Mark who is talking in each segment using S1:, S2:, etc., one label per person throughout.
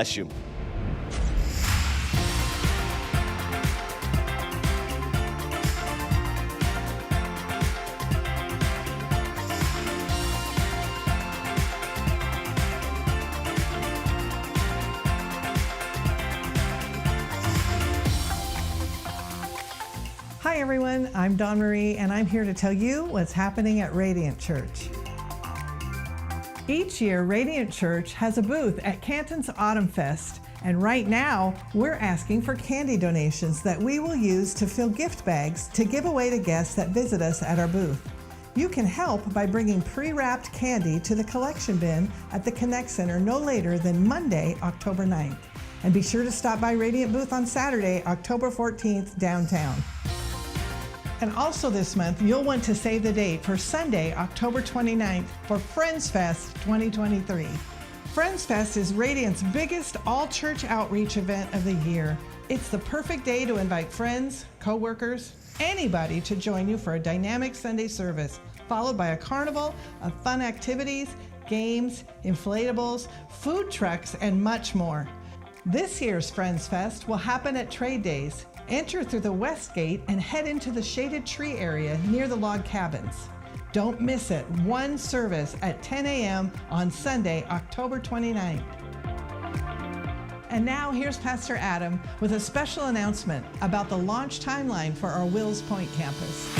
S1: Bless you.
S2: Hi everyone, I'm Dawn Marie and I'm here to tell you what's happening at Radiant Church. Each year, Radiant Church has a booth at Canton's Autumn Fest, and right now, we're asking for candy donations that we will use to fill gift bags to give away to guests that visit us at our booth. You can help by bringing pre-wrapped candy to the collection bin at the Connect Center no later than Monday, October 9th. And be sure to stop by Radiant Booth on Saturday, October 14th, downtown. And also this month, you'll want to save the date for Sunday, October 29th for Friends Fest 2023. Friends Fest is Radiant's biggest all-church outreach event of the year. It's the perfect day to invite friends, co-workers, anybody to join you for a dynamic Sunday service, followed by a carnival of fun activities, games, inflatables, food trucks, and much more. This year's Friends Fest will happen at Trade Days. Enter through the west gate and head into the shaded tree area near the log cabins. Don't miss it. One service at 10 a.m. on Sunday, October 29th. And now here's Pastor Adam with a special announcement about the launch timeline for our Wills Point campus.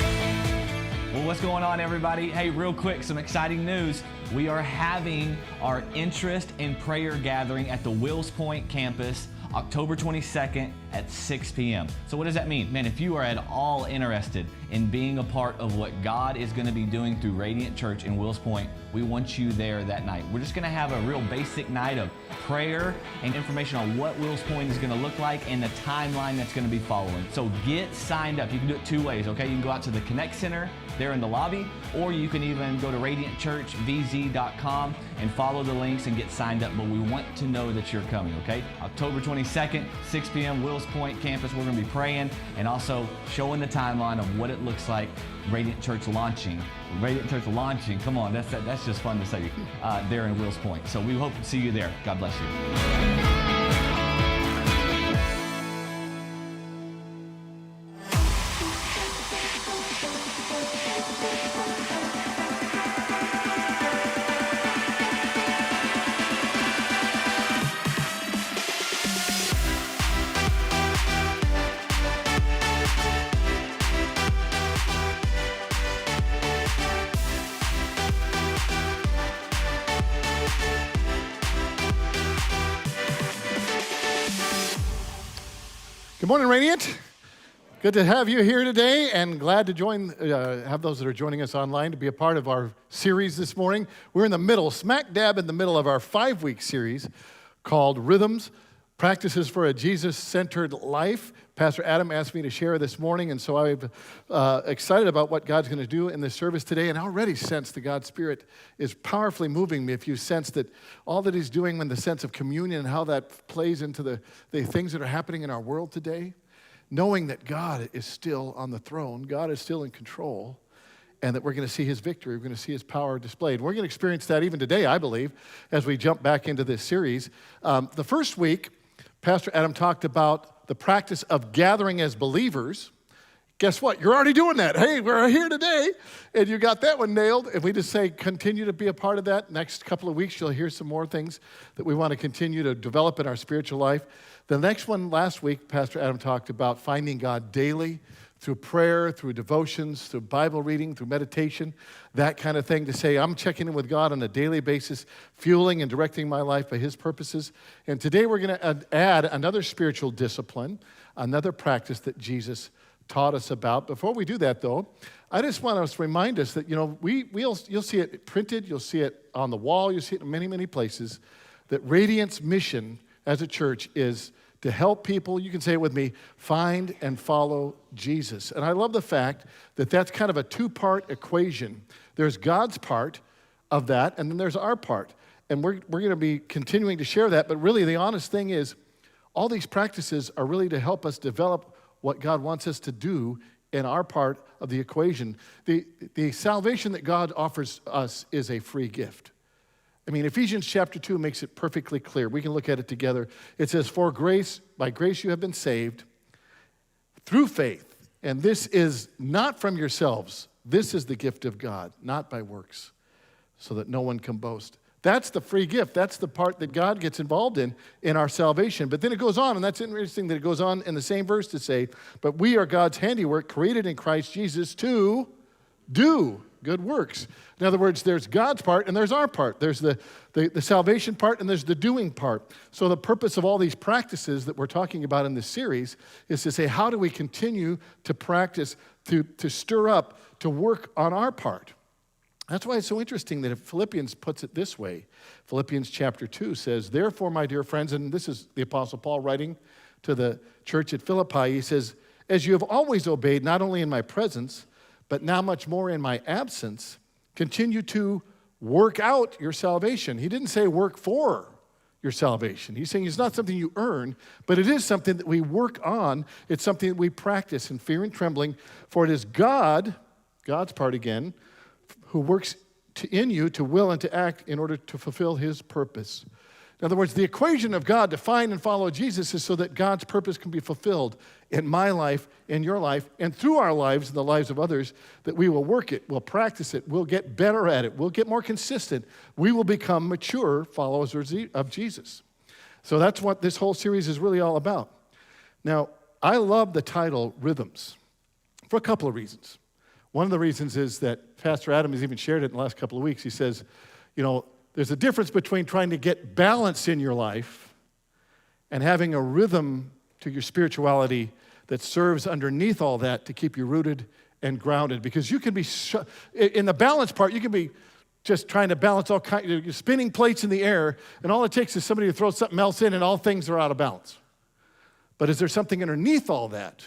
S3: Well, what's going on, everybody? Hey, real quick, some exciting news. We are having our interest in prayer gathering at the Wills Point campus October 22nd at 6 p.m. So what does that mean? Man, if you are at all interested in being a part of what God is going to be doing through Radiant Church in Wills Point, we want you there that night. We're just going to have a real basic night of prayer and information on what Wills Point is going to look like and the timeline that's going to be following. So get signed up. You can do it two ways, okay? You can go out to the Connect Center there in the lobby, or you can even go to radiantchurchvz.com and follow the links and get signed up. But we want to know that you're coming, okay? October 22nd, 6 p.m., Wills Point campus. We're going to be praying and also showing the timeline of what it looks like Radiant Church launching. Radiant Church launching, come on, that's just fun to say there in Wills Point. So we hope to see you there. God bless you.
S4: Good morning, Radiant. Good to have you here today, and glad to have those that are joining us online to be a part of our series this morning. We're in the middle, smack dab in the middle of our 5-week series called Rhythms, Practices for a Jesus-Centered Life. Pastor Adam asked me to share this morning, and so I'm excited about what God's going to do in this service today, and I already sense that God's Spirit is powerfully moving me. If you sense that all that He's doing in the sense of communion and how that plays into the things that are happening in our world today, knowing that God is still on the throne, God is still in control, and that we're going to see His victory, we're going to see His power displayed. We're going to experience that even today, I believe, as we jump back into this series. The first week, Pastor Adam talked about the practice of gathering as believers. Guess what? You're already doing that. Hey, we're here today, and you got that one nailed. And we just say continue to be a part of that. Next couple of weeks, you'll hear some more things that we want to continue to develop in our spiritual life. The next one last week, Pastor Adam talked about finding God daily through prayer, through devotions, through Bible reading, through meditation, that kind of thing, to say I'm checking in with God on a daily basis, fueling and directing my life by His purposes. And today we're going to add another spiritual discipline, another practice that Jesus taught us about. Before we do that, though, I just want to remind us that, you'll see it printed, you'll see it on the wall, you'll see it in many, many places, that Radiant's mission as a church is to help people, you can say it with me, find and follow Jesus. And I love the fact that that's kind of a two-part equation. There's God's part of that, and then there's our part. And we're going to be continuing to share that, but really the honest thing is all these practices are really to help us develop what God wants us to do in our part of the equation. The salvation that God offers us is a free gift. I mean, Ephesians chapter 2 makes it perfectly clear. We can look at it together. It says, for grace, by grace you have been saved through faith. And this is not from yourselves. This is the gift of God, not by works, so that no one can boast. That's the free gift. That's the part that God gets involved in our salvation. But then it goes on, and that's interesting that it goes on in the same verse to say, but we are God's handiwork, created in Christ Jesus to do good works. In other words, there's God's part and there's our part. There's the salvation part and there's the doing part. So the purpose of all these practices that we're talking about in this series is to say, how do we continue to practice, to stir up, to work on our part? That's why it's so interesting that if Philippians puts it this way. Philippians chapter 2 says, therefore, my dear friends, and this is the Apostle Paul writing to the church at Philippi, he says, as you have always obeyed, not only in my presence, but now much more in my absence, continue to work out your salvation. He didn't say work for your salvation. He's saying it's not something you earn, but it is something that we work on. It's something that we practice in fear and trembling, for it is God, God's part again, who works in you to will and to act in order to fulfill his purpose. In other words, the equation of God to find and follow Jesus is so that God's purpose can be fulfilled in my life, in your life, and through our lives and the lives of others, that we will work it, we'll practice it, we'll get better at it, we'll get more consistent, we will become mature followers of Jesus. So that's what this whole series is really all about. Now, I love the title Rhythms for a couple of reasons. One of the reasons is that Pastor Adam has even shared it in the last couple of weeks. He says, you know, there's a difference between trying to get balance in your life and having a rhythm to your spirituality that serves underneath all that to keep you rooted and grounded. Because you can be, in the balance part, you can be just trying to balance all kinds, you're spinning plates in the air, and all it takes is somebody to throw something else in and all things are out of balance. But is there something underneath all that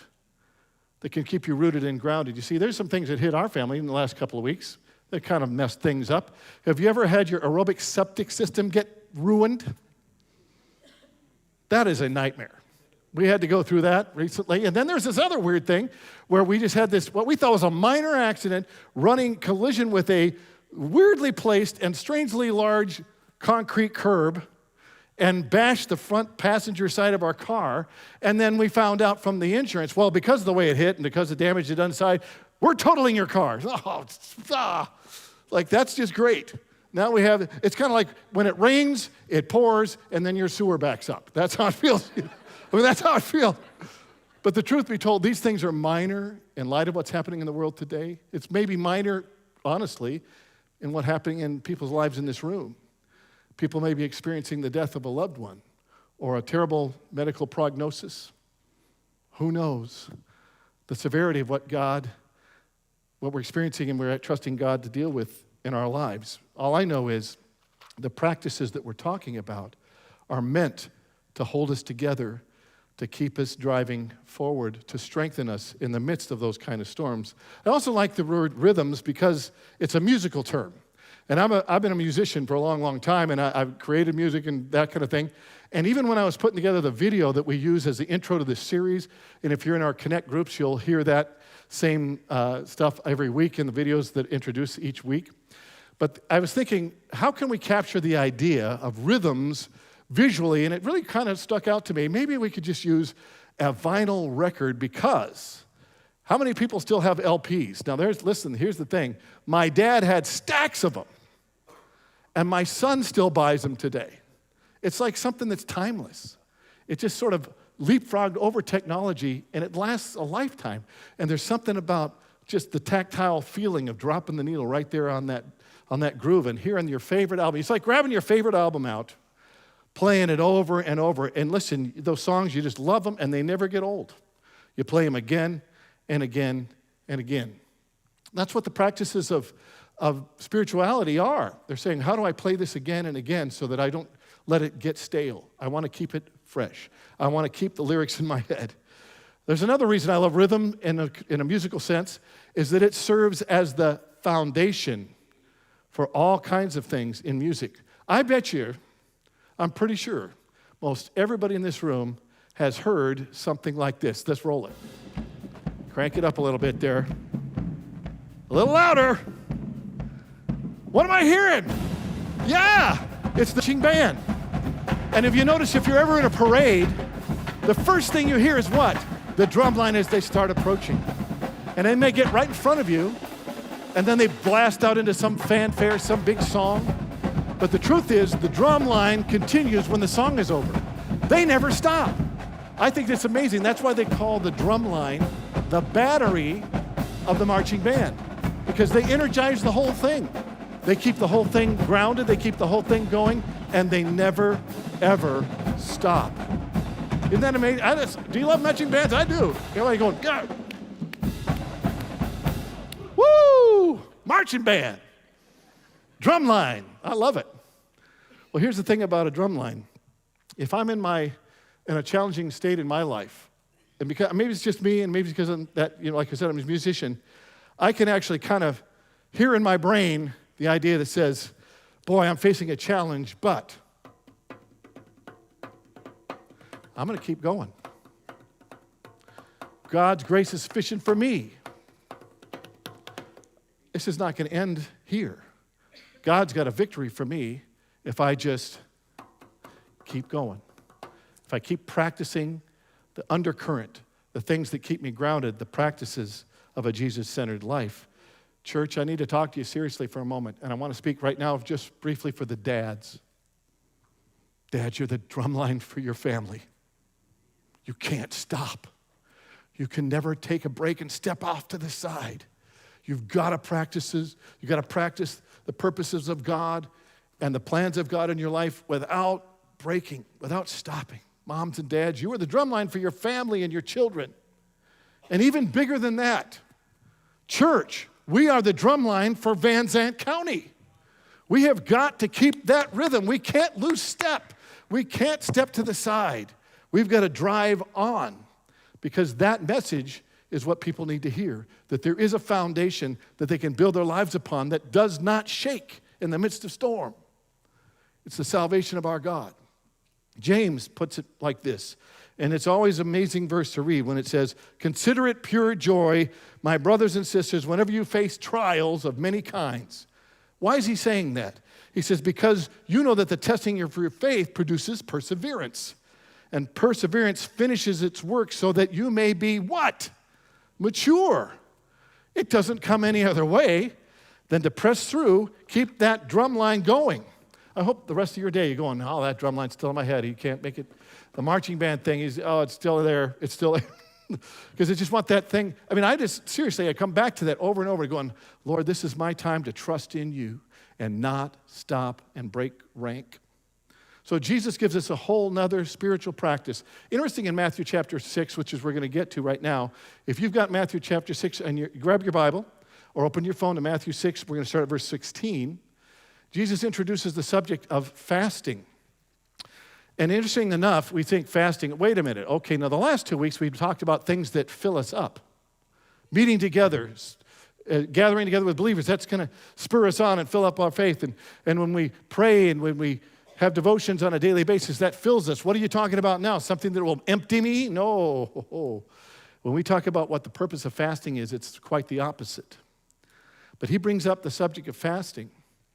S4: that can keep you rooted and grounded? You see, there's some things that hit our family in the last couple of weeks that kind of messed things up. Have you ever had your aerobic septic system get ruined? That is a nightmare. We had to go through that recently. And then there's this other weird thing where we just had this, what we thought was a minor accident, running collision with a weirdly placed and strangely large concrete curb and bashed the front passenger side of our car. And then we found out from the insurance, well, because of the way it hit and because of the damage it done inside, we're totaling your car. Like, that's just great. Now we have, it's kind of like when it rains, it pours, and then your sewer backs up. That's how it feels. I mean, that's how it feels. But the truth be told, these things are minor in light of what's happening in the world today. It's maybe minor, honestly, in what's happening in people's lives in this room. People may be experiencing the death of a loved one or a terrible medical prognosis. Who knows? The severity of what we're experiencing and we're trusting God to deal with in our lives. All I know is the practices that we're talking about are meant to hold us together, to keep us driving forward, to strengthen us in the midst of those kind of storms. I also like the word rhythms because it's a musical term. And I've been a musician for a long, long time, and I've created music and that kind of thing. And even when I was putting together the video that we use as the intro to this series, and if you're in our Connect groups, you'll hear that same stuff every week in the videos that introduce each week. But I was thinking, how can we capture the idea of rhythms visually? And it really kind of stuck out to me. Maybe we could just use a vinyl record, because how many people still have LPs? Now, listen, here's the thing. My dad had stacks of them, and my son still buys them today. It's like something that's timeless. It just sort of leapfrogged over technology, and it lasts a lifetime. And there's something about just the tactile feeling of dropping the needle right there on that groove and hearing your favorite album. It's like grabbing your favorite album out, playing it over and over. And listen, those songs, you just love them, and they never get old. You play them again and again and again. That's what the practices of spirituality are. They're saying, how do I play this again and again so that I don't let it get stale? I want to keep it fresh. I want to keep the lyrics in my head. There's another reason I love rhythm in a musical sense, is that it serves as the foundation for all kinds of things in music. I bet you, I'm pretty sure, most everybody in this room has heard something like this. Let's roll it. Crank it up a little bit there. A little louder. What am I hearing? Yeah, it's the marching band. And if you notice, if you're ever in a parade, the first thing you hear is what? The drum line as they start approaching. And they may get right in front of you, and then they blast out into some fanfare, some big song. But the truth is, the drum line continues when the song is over. They never stop. I think that's amazing. That's why they call the drum line the battery of the marching band, because they energize the whole thing. They keep the whole thing grounded, they keep the whole thing going, and they never, ever stop. Isn't that amazing? Do you love marching bands? I do. Everybody going, go. Woo! Marching band. Drum line. I love it. Well, here's the thing about a drum line. If I'm in a challenging state in my life, and because maybe it's just me, and maybe it's because I'm that, like I said, I'm a musician, I can actually kind of hear in my brain the idea that says, boy, I'm facing a challenge, but I'm going to keep going. God's grace is sufficient for me. This is not going to end here. God's got a victory for me if I just keep going. If I keep practicing the undercurrent, the things that keep me grounded, the practices of a Jesus-centered life. Church, I need to talk to you seriously for a moment, and I want to speak right now just briefly for the dads. Dads, you're the drumline for your family. You can't stop. You can never take a break and step off to the side. You've got to practice the purposes of God and the plans of God in your life without breaking, without stopping. Moms and dads, you are the drumline for your family and your children. And even bigger than that, church, we are the drumline for Van Zandt County. We have got to keep that rhythm. We can't lose step. We can't step to the side. We've got to drive on, because that message is what people need to hear, that there is a foundation that they can build their lives upon that does not shake in the midst of storm. It's the salvation of our God. James puts it like this, and it's always an amazing verse to read when it says, "Consider it pure joy, my brothers and sisters, whenever you face trials of many kinds." Why is he saying that? He says, because you know that the testing of your faith produces perseverance. And perseverance finishes its work so that you may be what? Mature. It doesn't come any other way than to press through, keep that drum line going. I hope the rest of your day you're going, oh, that drum line's still in my head. You can't make it. The marching band thing is, oh, it's still there. It's still there. Because I just want that thing. I mean, I come back to that over and over going, Lord, this is my time to trust in you and not stop and break rank. So Jesus gives us a whole nother spiritual practice. Interesting in Matthew chapter 6, which is we're going to get to right now. If you've got Matthew chapter 6 and you grab your Bible or open your phone to Matthew 6, we're going to start at verse 16. Jesus introduces the subject of fasting. And interesting enough, we think fasting, wait a minute. Okay, now the last 2 weeks we've talked about things that fill us up. Meeting together, gathering together with believers, that's going to spur us on and fill up our faith. And when we pray and when we have devotions on a daily basis, that fills us. What are you talking about now? Something that will empty me? No. When we talk about what the purpose of fasting is, it's quite the opposite. But he brings up the subject of fasting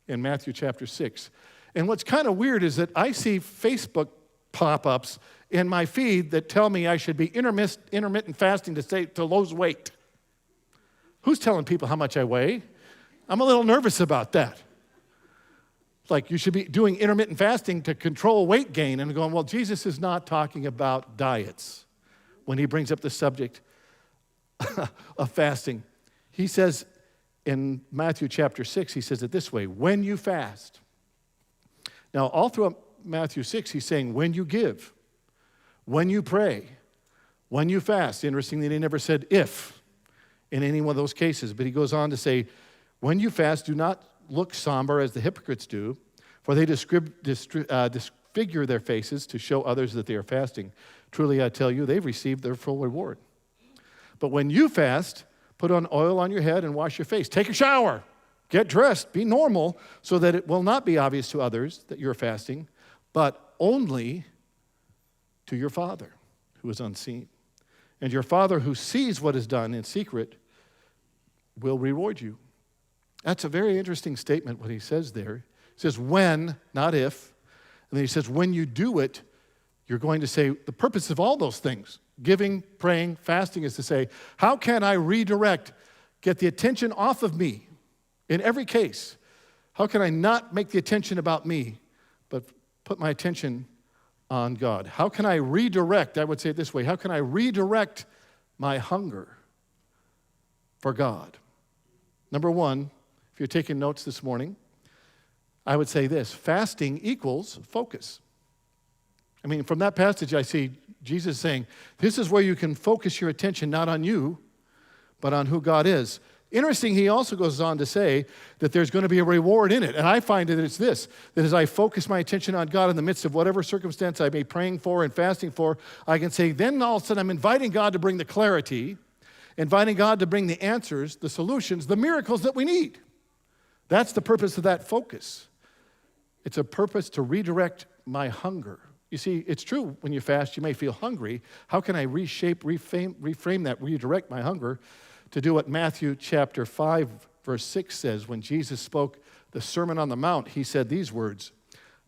S4: in Matthew chapter 6. And what's kind of weird is that I see Facebook pop-ups in my feed that tell me I should be intermittent fasting to lose weight. Who's telling people how much I weigh? I'm a little nervous about that. Like, you should be doing intermittent fasting to control weight gain. And going, well, Jesus is not talking about diets when he brings up the subject of fasting. He says in Matthew chapter 6, he says it this way, when you fast. Now, all throughout Matthew 6, he's saying when you give, when you pray, when you fast. Interestingly, he never said if in any one of those cases. But he goes on to say, when you fast, do not look somber as the hypocrites do, for they disfigure their faces to show others that they are fasting. Truly, I tell you, they've received their full reward. But when you fast, put on oil on your head and wash your face. Take a shower, get dressed, be normal, so that it will not be obvious to others that you're fasting, but only to your Father who is unseen. And your Father who sees what is done in secret will reward you. That's a very interesting statement, what he says there. It says when, not if. And then he says when you do it, you're going to say the purpose of all those things, giving, praying, fasting, is to say, how can I redirect, get the attention off of me in every case? How can I not make the attention about me, but put my attention on God? How can I redirect, I would say it this way, how can I redirect my hunger for God? Number one, if you're taking notes this morning, I would say this: fasting equals focus. I mean, from that passage, I see Jesus saying, this is where you can focus your attention not on you, but on who God is. Interesting, he also goes on to say that there's going to be a reward in it. And I find that it's this, that as I focus my attention on God in the midst of whatever circumstance I may be praying for and fasting for, I can say, then all of a sudden I'm inviting God to bring the clarity, inviting God to bring the answers, the solutions, the miracles that we need. That's the purpose of that focus. It's a purpose to redirect my hunger. You see, it's true when you fast, you may feel hungry. How can I reframe that, redirect my hunger to do what Matthew chapter 5, verse 6 says? When Jesus spoke the Sermon on the Mount, he said these words,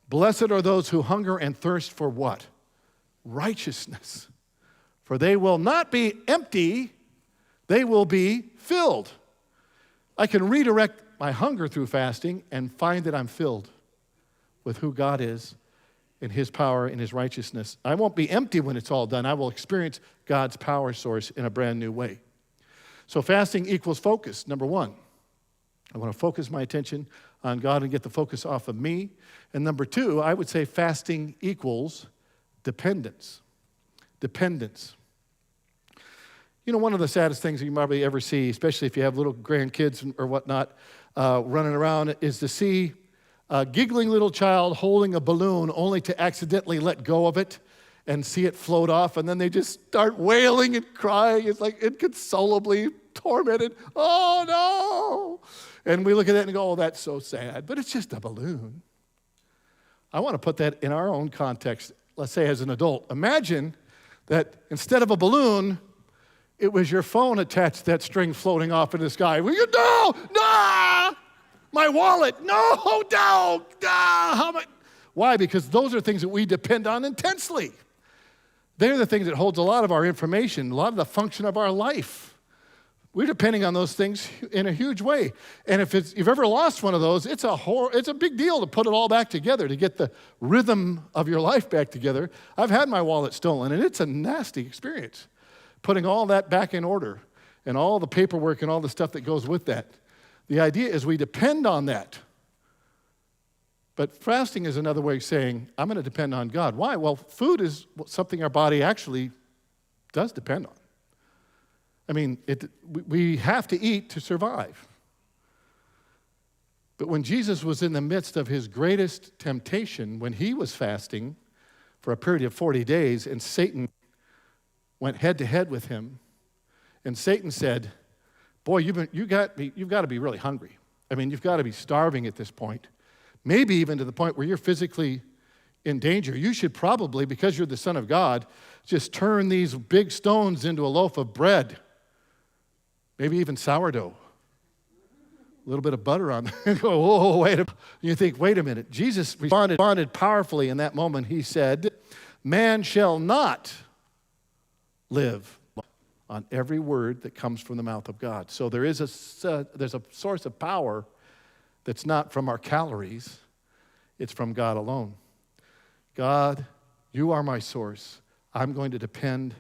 S4: blessed are those who hunger and thirst for what? Righteousness. For they will not be empty, they will be filled. I can redirect my hunger through fasting and find that I'm filled with who God is, in his power, in his righteousness. I won't be empty when it's all done. I will experience God's power source in a brand new way. So fasting equals focus, number one. I want to focus my attention on God and get the focus off of me. And number two, I would say fasting equals dependence. Dependence. You know, one of the saddest things you probably ever see, especially if you have little grandkids or whatnot running around, is to see a giggling little child holding a balloon only to accidentally let go of it and see it float off, and then they just start wailing and crying. It's like inconsolably tormented. Oh, no. And we look at that and go, oh, that's so sad. But it's just a balloon. I want to put that in our own context, let's say as an adult. Imagine that instead of a balloon, it was your phone attached to that string floating off in the sky. We go, no! My wallet, no. How am I? Why? Because those are things that we depend on intensely. They're the things that holds a lot of our information, a lot of the function of our life. We're depending on those things in a huge way. And if you've ever lost one of those, it's a big deal to put it all back together, to get the rhythm of your life back together. I've had my wallet stolen, and it's a nasty experience, putting all that back in order and all the paperwork and all the stuff that goes with that. The idea is we depend on that. But fasting is another way of saying, I'm going to depend on God. Why? Well, food is something our body actually does depend on. I mean, we have to eat to survive. But when Jesus was in the midst of his greatest temptation, when he was fasting for a period of 40 days, and Satan went head to head with him, and Satan said, boy, you've got to be really hungry. I mean, you've got to be starving at this point. Maybe even to the point where you're physically in danger. You should probably, because you're the Son of God, just turn these big stones into a loaf of bread. Maybe even sourdough. A little bit of butter on there. Go, whoa, wait a minute. You think, wait a minute. Jesus responded powerfully in that moment. He said, man shall not live on every word that comes from the mouth of God. So there's a source of power that's not from our calories. It's from God alone. God, you are my source. I'm going to depend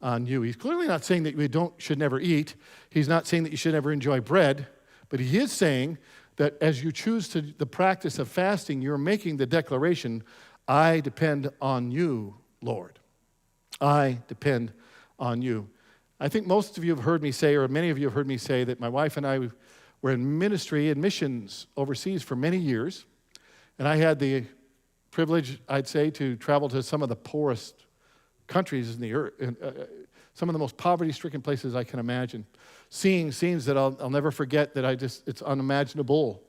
S4: on you. He's clearly not saying that we should never eat. He's not saying that you should never enjoy bread. But he is saying that as you choose the practice of fasting, you're making the declaration, I depend on you, Lord. I depend on you. I think most of you have heard me say, or many of you have heard me say, that my wife and I were in ministry and missions overseas for many years. And I had the privilege, I'd say, to travel to some of the poorest countries in the earth, some of the most poverty-stricken places I can imagine. Seeing scenes that I'll never forget, that it's unimaginable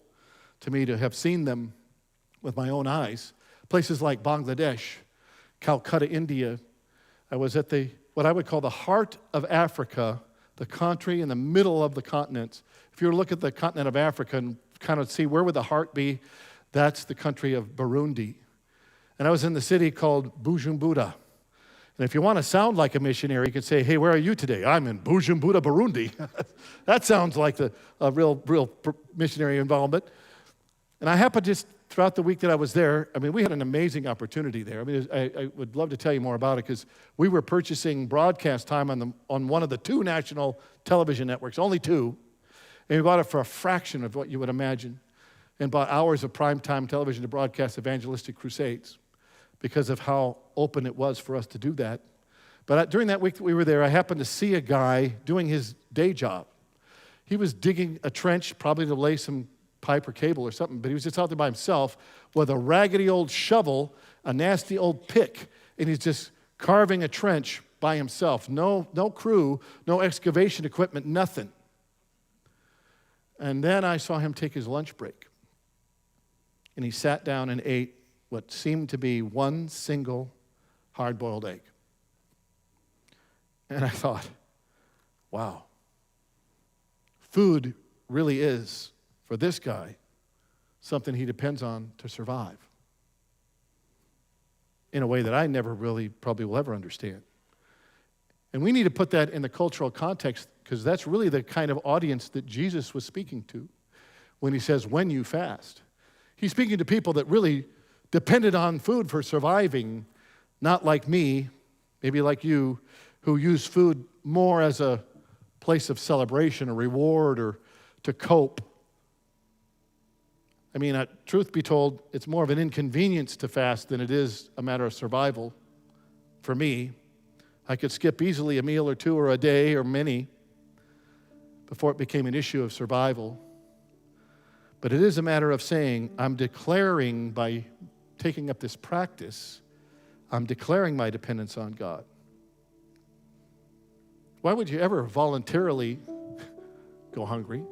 S4: to me to have seen them with my own eyes. Places like Bangladesh, Calcutta, India. I was at what I would call the heart of Africa, the country in the middle of the continent. If you were to look at the continent of Africa and kind of see where would the heart be, That's the country of Burundi. And I was in the city called Bujumbura. And if you want to sound like a missionary, you could say, hey, where are you today? I'm in Bujumbura, Burundi. That sounds like a real missionary involvement. And I happened just throughout the week that I was there, I mean, we had an amazing opportunity there. I mean, I would love to tell you more about it because we were purchasing broadcast time on one of the 2 national television networks, only 2. And we bought it for a fraction of what you would imagine, and bought hours of primetime television to broadcast evangelistic crusades because of how open it was for us to do that. But during that week that we were there, I happened to see a guy doing his day job. He was digging a trench, probably to lay some pipe or cable or something, but he was just out there by himself with a raggedy old shovel, a nasty old pick, and he's just carving a trench by himself. No crew, no excavation equipment, nothing. And then I saw him take his lunch break. And he sat down and ate what seemed to be one single hard-boiled egg. And I thought, wow, food really is, for this guy, something he depends on to survive in a way that I never really probably will ever understand. And we need to put that in the cultural context because that's really the kind of audience that Jesus was speaking to when he says, when you fast. He's speaking to people that really depended on food for surviving, not like me, maybe like you, who use food more as a place of celebration, a reward, or to cope. I mean, truth be told, it's more of an inconvenience to fast than it is a matter of survival. For me, I could skip easily a meal or 2 or a day or many before it became an issue of survival. But it is a matter of saying, I'm declaring by taking up this practice, I'm declaring my dependence on God. Why would you ever voluntarily go hungry?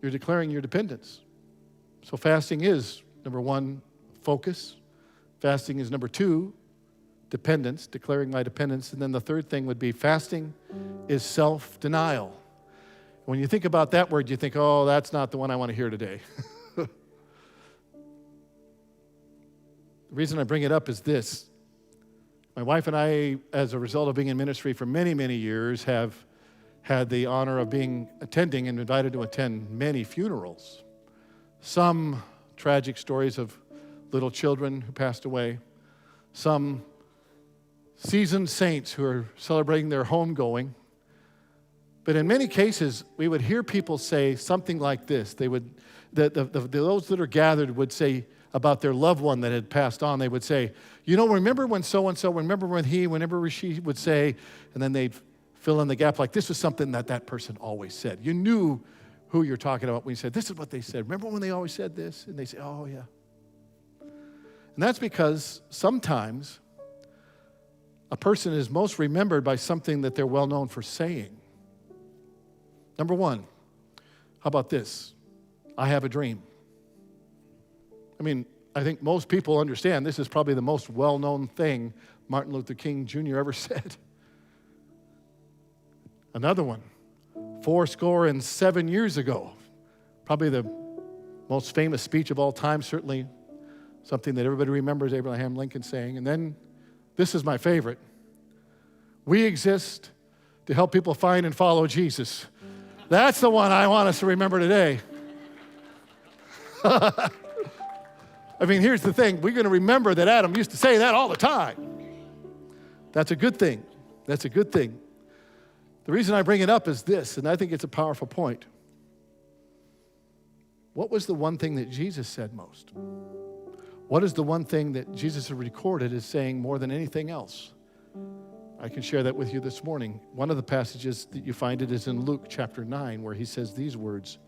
S4: You're declaring your dependence. So fasting is, number 1, focus. Fasting is number 2, dependence, declaring my dependence. And then the third thing would be fasting is self-denial. When you think about that word, you think, oh, that's not the one I want to hear today. The reason I bring it up is this. My wife and I, as a result of being in ministry for many, many years, have had the honor of attending and invited to attend many funerals. Some tragic stories of little children who passed away. Some seasoned saints who are celebrating their homegoing. But in many cases, we would hear people say something like this. They would, those that are gathered would say about their loved one that had passed on, they would say, you know, remember when so-and-so, remember when whenever she would say, and then they'd fill in the gap like this was something that person always said. You knew who you're talking about when you said, this is what they said. Remember when they always said this? And they say, oh, yeah. And that's because sometimes a person is most remembered by something that they're well known for saying. Number 1, how about this? I have a dream. I mean, I think most people understand this is probably the most well-known thing Martin Luther King Jr. ever said. Another one, 77 years ago, probably the most famous speech of all time, certainly something that everybody remembers Abraham Lincoln saying. And then, this is my favorite. We exist to help people find and follow Jesus. That's the one I want us to remember today. I mean, here's the thing. We're going to remember that Adam used to say that all the time. That's a good thing. That's a good thing. The reason I bring it up is this, and I think it's a powerful point. What was the one thing that Jesus said most? What is the one thing that Jesus has recorded as saying more than anything else? I can share that with you this morning. One of the passages that you find it is in Luke chapter 9, where he says these words,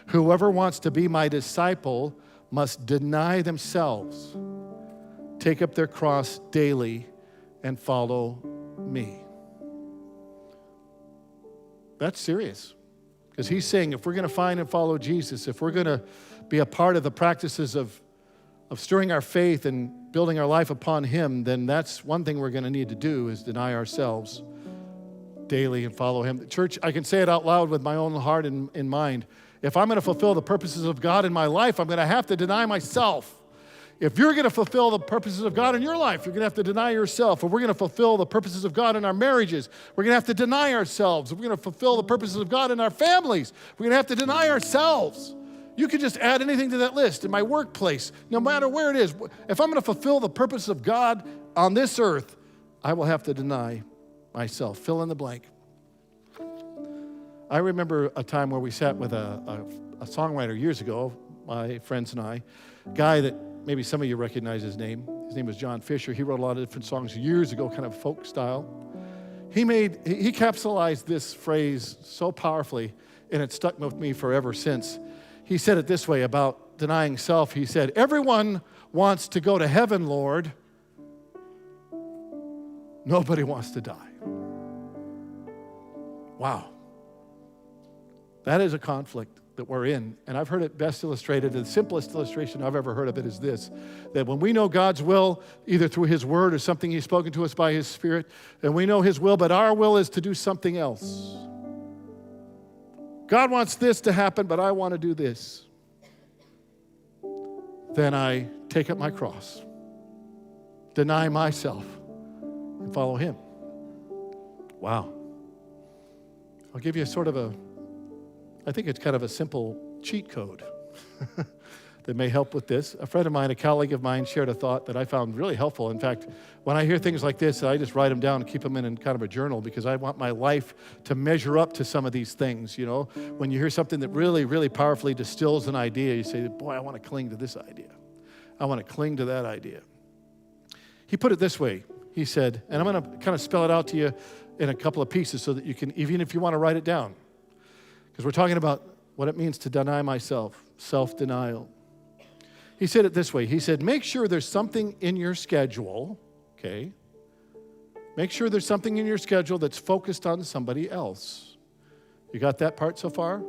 S4: whoever wants to be my disciple must deny themselves, take up their cross daily, and follow me. That's serious. Because he's saying if we're going to find and follow Jesus, if we're going to be a part of the practices of stirring our faith and building our life upon him, then that's one thing we're going to need to do is deny ourselves daily and follow him. Church, I can say it out loud with my own heart and mind. If I'm going to fulfill the purposes of God in my life, I'm going to have to deny myself. If you're going to fulfill the purposes of God in your life, you're going to have to deny yourself. If we're going to fulfill the purposes of God in our marriages, we're going to have to deny ourselves. If we're going to fulfill the purposes of God in our families, we're going to have to deny ourselves. You could just add anything to that list. In my workplace, no matter where it is, if I'm going to fulfill the purpose of God on this earth, I will have to deny myself. Fill in the blank. I remember a time where we sat with a songwriter years ago, my friends and I, a guy that maybe some of you recognize his name. His name was John Fisher. He wrote a lot of different songs years ago, kind of folk style. He capsulized this phrase so powerfully, and it stuck with me forever since. He said it this way about denying self. He said, everyone wants to go to heaven, Lord. Nobody wants to die. Wow. That is a conflict that we're in. And I've heard it best illustrated, the simplest illustration I've ever heard of it is this, that when we know God's will, either through his word or something he's spoken to us by his Spirit, and we know his will, but our will is to do something else. God wants this to happen, but I want to do this. Then I take up my cross, deny myself, and follow him. Wow. I'll give you I think it's kind of a simple cheat code that may help with this. A friend of mine, a colleague of mine, shared a thought that I found really helpful. In fact, when I hear things like this, I just write them down and keep them in kind of a journal because I want my life to measure up to some of these things, you know. When you hear something that really, really powerfully distills an idea, you say, boy, I want to cling to this idea. I want to cling to that idea. He put it this way. He said, and I'm going to kind of spell it out to you in a couple of pieces so that you can, even if you want to write it down, because we're talking about what it means to deny myself, self-denial. He said it this way. He said, make sure there's something in your schedule, okay? Make sure there's something in your schedule that's focused on somebody else. You got that part so far?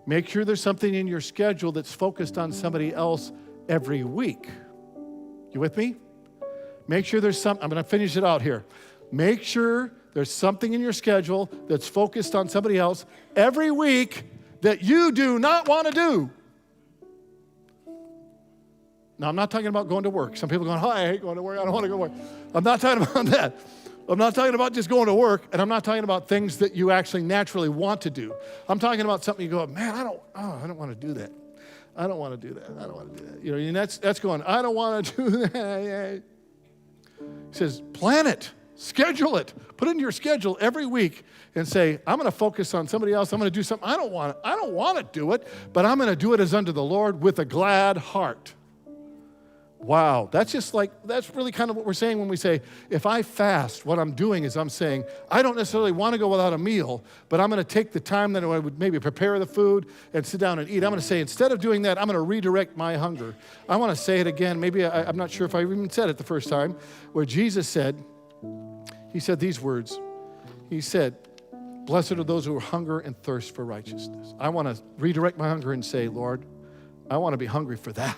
S4: Make sure there's something in your schedule that's focused on somebody else every week. You with me? Make sure there's I'm going to finish it out here. Make sure there's something in your schedule that's focused on somebody else every week that you do not want to do. Now, I'm not talking about going to work. Some people are going, oh, I hate going to work. I don't want to go to work. I'm not talking about that. I'm not talking about just going to work, and I'm not talking about things that you actually naturally want to do. I'm talking about something you go, man, I don't want to do that. I don't want to do that. I don't want to do that. You know, and that's going, I don't want to do that. He says, plan it. Schedule it. Put it in your schedule every week and say, I'm going to focus on somebody else. I'm going to do something. I don't want to do it, but I'm going to do it as unto the Lord with a glad heart. Wow, that's really kind of what we're saying when we say, if I fast, what I'm doing is I'm saying, I don't necessarily want to go without a meal, but I'm going to take the time that I would maybe prepare the food and sit down and eat. I'm going to say, instead of doing that, I'm going to redirect my hunger. I want to say it again. Maybe I'm not sure if I even said it the first time, where Jesus said, he said these words. He said, blessed are those who hunger and thirst for righteousness. I want to redirect my hunger and say, Lord, I want to be hungry for that.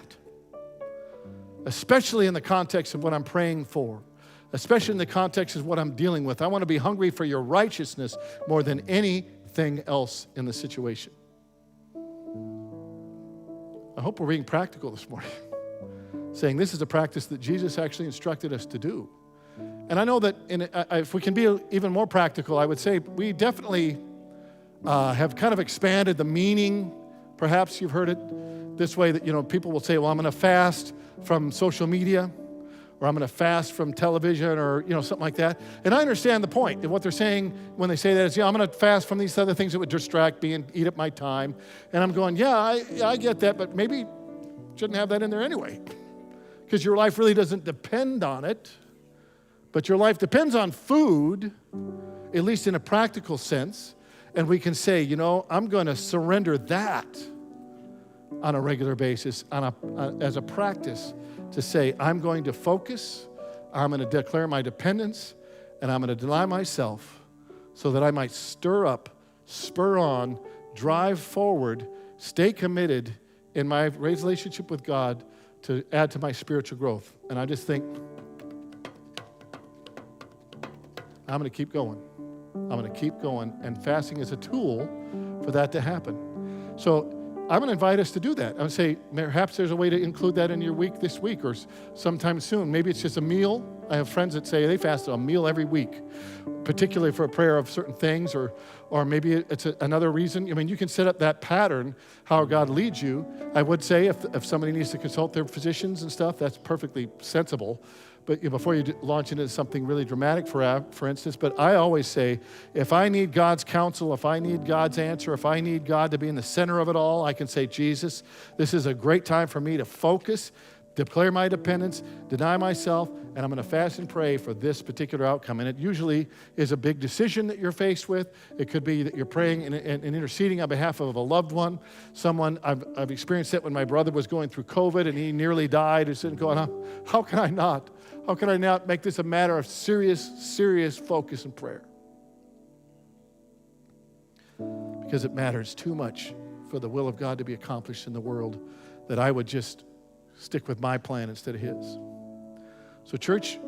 S4: Especially in the context of what I'm praying for, especially in the context of what I'm dealing with. I want to be hungry for your righteousness more than anything else in the situation. I hope we're being practical this morning, saying this is a practice that Jesus actually instructed us to do. And I know that if we can be even more practical, I would say we definitely have kind of expanded the meaning. Perhaps you've heard it this way that, you know, people will say, well, I'm going to fast from social media, or I'm going to fast from television, or, you know, something like that. And I understand the point. And what they're saying when they say that is, I'm going to fast from these other things that would distract me and eat up my time. And I'm going, I get that, but maybe shouldn't have that in there anyway, because your life really doesn't depend on it. But your life depends on food, at least in a practical sense. And we can say, you know, I'm going to surrender that on a regular basis, as a practice, to say, I'm going to focus, I'm going to declare my dependence, and I'm going to deny myself so that I might stir up, spur on, drive forward, stay committed in my relationship with God to add to my spiritual growth. And I just think, I'm going to keep going. I'm going to keep going. And fasting is a tool for that to happen. So I'm going to invite us to do that. I would say perhaps there's a way to include that in your week this week or sometime soon. Maybe it's just a meal. I have friends that say they fast a meal every week, particularly for a prayer of certain things, or maybe it's another reason. I mean, you can set up that pattern, how God leads you. I would say if somebody needs to consult their physicians and stuff, that's perfectly sensible. But before you launch into something really dramatic, for instance, but I always say, if I need God's counsel, if I need God's answer, if I need God to be in the center of it all, I can say, Jesus, this is a great time for me to focus, declare my dependence, deny myself, and I'm going to fast and pray for this particular outcome. And it usually is a big decision that you're faced with. It could be that you're praying and interceding on behalf of a loved one, someone. I've experienced it when my brother was going through COVID and he nearly died. I was sitting going, how can I not? How can I not make this a matter of serious focus and prayer? Because it matters too much for the will of God to be accomplished in the world that I would just stick with my plan instead of his. So church,